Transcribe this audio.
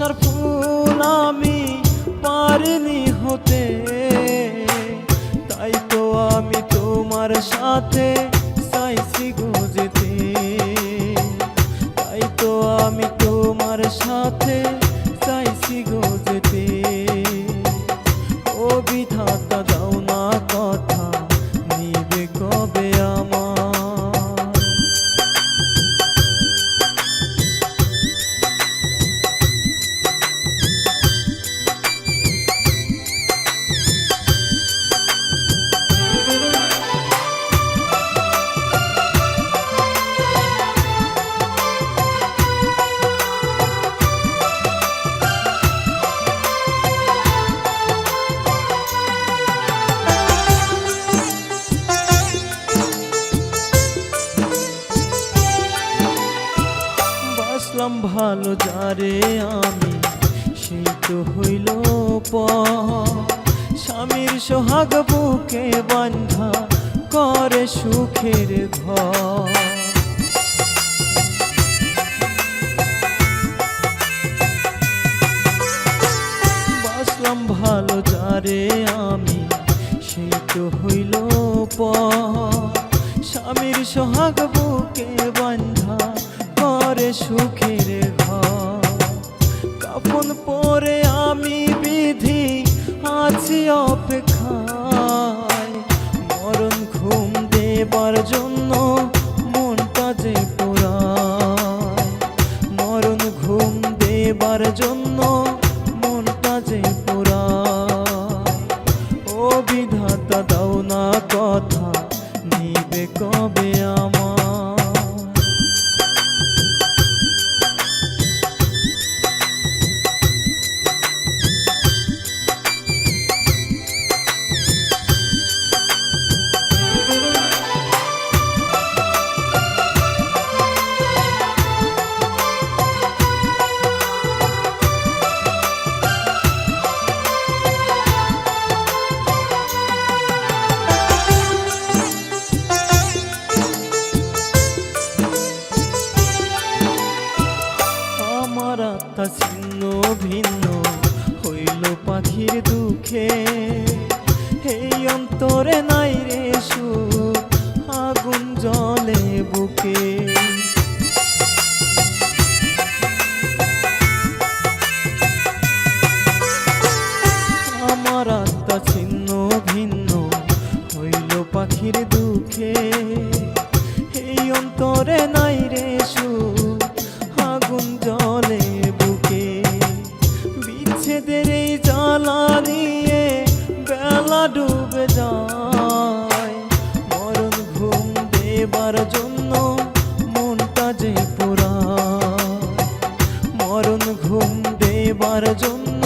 ভালোবাসার ফুল আমি পারিনি হতে, তাই তো আমি তোমার সাথে চাইছি গো যেতে, তাই তো আমি তোমার সাথে চাইছি গো যেতে। ও বিধাতা দাও না কথা, নিবে কবে আমার? বাসলাম ভালো যারে আমি, সেই তো হইল পর। স্বামীর সোহাগ বুকে বান্ধা করে সুখের ঘর। বাসলাম ভালো যারে আমি, সেই তো হইল পর। স্বামীর সোহাগ বুকে বান্ধা করে সুখের ঘর। কাফন পরে আমি বিধি আছি অপেক্ষায়, মরণ ঘুম দেবার জন্য মনটা যে পোড়ায়, মরণ ঘুম দেবার জন্য মনটা যে পোড়ায়। ও বিধাতা দাও না কথা, নিবে কবে আমার? আমার আত্মা ছিন্ন ভিন্ন হইল পাখির দুঃখে, এই অন্তরে নাই রে সুখ, আগুন জ্বলে বুকে। আমার আত্মা ছিন্ন ভিন্ন হইল পাখির দুঃখে, এই অন্তরে নাই রে সুখ, আগুন জ্বলে বুকে। বিচ্ছেদের এই জ্বালা নিয়ে বেলা ডুবে যায়, মরণ ঘুম দেবার জন্য মনটা যে পোড়ায়, মরণ ঘুম দেবার জন্য